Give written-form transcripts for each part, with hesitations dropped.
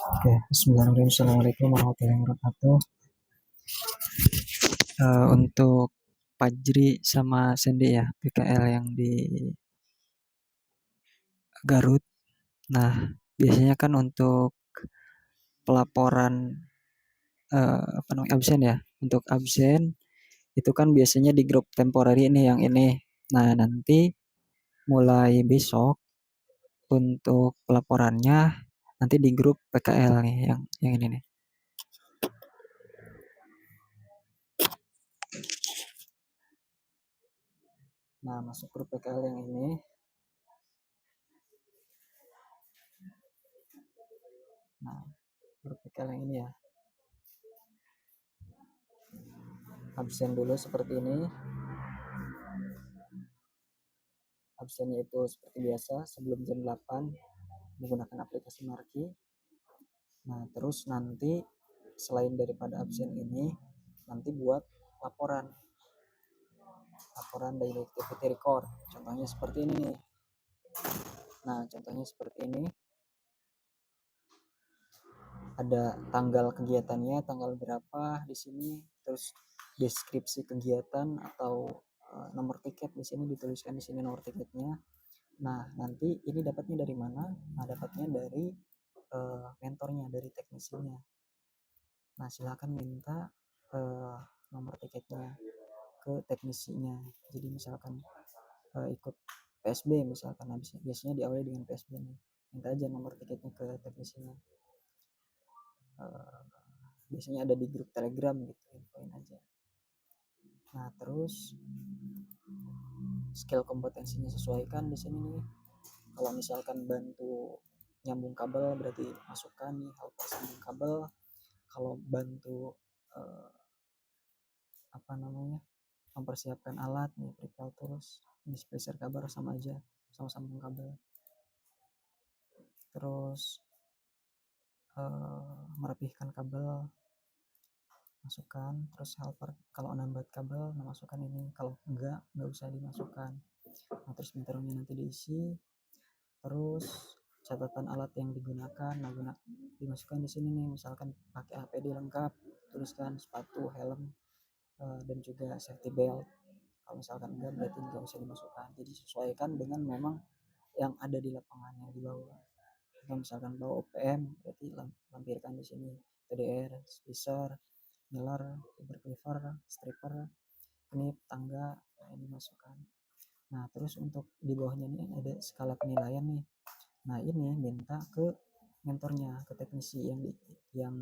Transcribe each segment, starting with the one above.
Oke, bismillahirrahmanirrahim. Assalamualaikum warahmatullahi wabarakatuh. Untuk Fajri sama Sandy ya, PKL yang di Garut. Nah, biasanya kan untuk pelaporan apa namanya absen ya. Untuk absen itu kan biasanya di grup temporary ini yang ini. Nah, nanti mulai besok untuk pelaporannya nanti di grup PKL nih yang ini nih. Nah, masuk grup PKL yang ini. Nah, grup PKL yang ini ya. Absen dulu seperti ini. Absennya itu seperti biasa sebelum jam 8 menggunakan aplikasi Marki. Nah, terus nanti selain daripada absen ini, nanti buat laporan. Laporan daily activity record. Contohnya seperti ini nih. Nah, contohnya seperti ini. Ada tanggal kegiatannya, tanggal berapa di sini, terus deskripsi kegiatan atau nomor tiket di sini dituliskan di sini nomor tiketnya. Nah, nanti ini dapatnya dari mana? Nah, dapatnya dari mentornya, dari teknisinya. Nah, silakan minta nomor tiketnya ke teknisinya. Jadi misalkan ikut PSB misalkan, biasanya diawali dengan PSB nih. Minta aja nomor tiketnya ke teknisinya. Biasanya ada di grup Telegram gitu, infoin aja. Nah, terus skill kompetensinya sesuaikan di sini nih. Kalau misalkan bantu nyambung kabel berarti masukkan nih helper sambung kabel. Kalau bantu apa namanya mempersiapkan alat nih prepare tools, displacer kabel sama aja, sama sambung kabel. Terus merapihkan kabel masukkan. Terus helper kalau nambah kabel masukkan ini, kalau enggak usah dimasukkan. Nah, terus meternya nanti diisi. Terus catatan alat yang digunakan, nah dimasukkan di sini nih, misalkan pakai APD lengkap, tuliskan sepatu, helm, dan juga safety belt. Kalau misalkan enggak berarti enggak usah dimasukkan. Jadi sesuaikan dengan memang yang ada di lapangan yang di bawah. Kalau misalkan bawa OPM berarti lampirkan di sini TDR, spacer, Miller, cleaver, stripper, knip, tangga, nah ini masukkan. Nah, terus untuk di bawahnya ini ada skala penilaian nih. Nah, ini minta ke mentornya, ke teknisi yang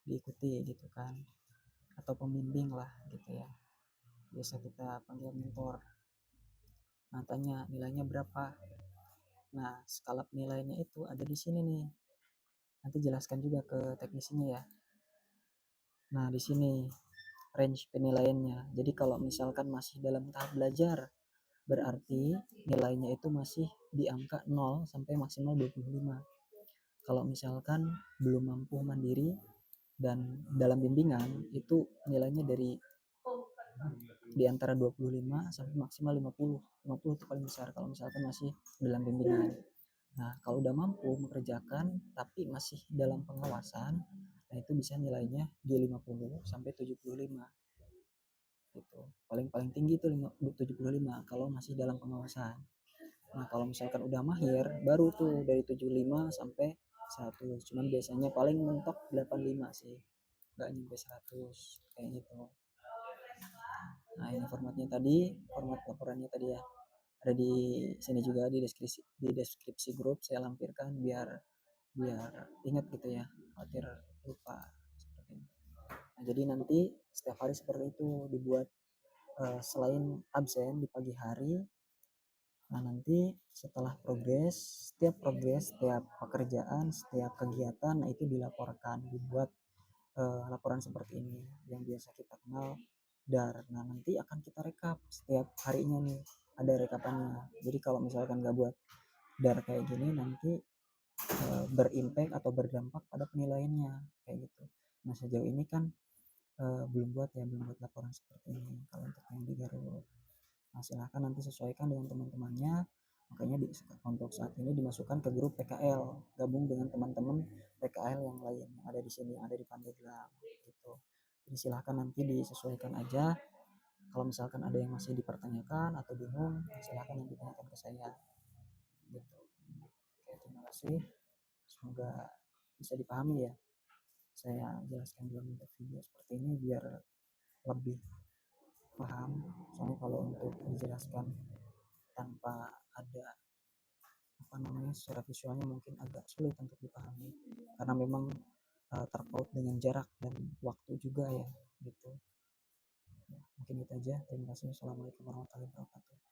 diikuti gitu kan, atau pembimbing lah gitu ya. Biasa kita panggil mentor. Nah, tanya nilainya berapa. Nah, skala penilaiannya itu ada di sini nih. Nanti jelaskan juga ke teknisinya ya. Nah, di sini range penilaiannya. Jadi kalau misalkan masih dalam tahap belajar, berarti nilainya itu masih di angka 0 sampai maksimal 25. Kalau misalkan belum mampu mandiri dan dalam bimbingan, itu nilainya di antara 25 sampai maksimal 50. 50 itu paling besar kalau misalkan masih dalam bimbingan. Nah, kalau udah mampu mengerjakan tapi masih dalam pengawasan, nah itu bisa nilainya di 50 sampai 75. Gitu. Paling tinggi itu 75 kalau masih dalam pengawasan. Nah, kalau misalkan udah mahir baru tuh dari 75 sampai 100. Cuman biasanya paling mentok 85 sih. Enggak nyampe 100 kayak gitu. Nah, ini formatnya tadi, format laporannya tadi ya. Ada di sini juga di deskripsi grup saya lampirkan biar ingat gitu ya, khawatir lupa seperti itu. Nah, jadi nanti setiap hari seperti itu dibuat, selain absen di pagi hari. Nah, nanti setelah setiap pekerjaan, setiap kegiatan, nah itu dilaporkan, dibuat laporan seperti ini yang biasa kita kenal DAR. Nah, nanti akan kita rekap setiap harinya nih, ada rekapannya. Jadi kalau misalkan nggak buat DAR kayak gini, nanti berimpact atau berdampak pada penilaiannya kayak gitu. Nah, sejauh ini kan belum buat laporan seperti ini kalau untuk yang di Garut. Nah, silahkan nanti sesuaikan dengan teman-temannya. Makanya untuk saat ini dimasukkan ke grup PKL, gabung dengan teman-teman PKL yang lain yang ada di sini, yang ada di Pandeglang gitu. Jadi silahkan nanti disesuaikan aja. Kalau misalkan ada yang masih dipertanyakan atau bingung, silahkan nanti tanyakan ke saya gitu. Oke, terima kasih. Semoga bisa dipahami ya. Saya jelaskan dalam bentuk video seperti ini biar lebih paham. Soalnya kalau untuk dijelaskan tanpa ada apa namanya secara visualnya mungkin agak sulit untuk dipahami karena memang terpaut dengan jarak dan waktu juga ya gitu. Ya, mungkin itu aja. Terima kasih. Assalamualaikum warahmatullahi wabarakatuh.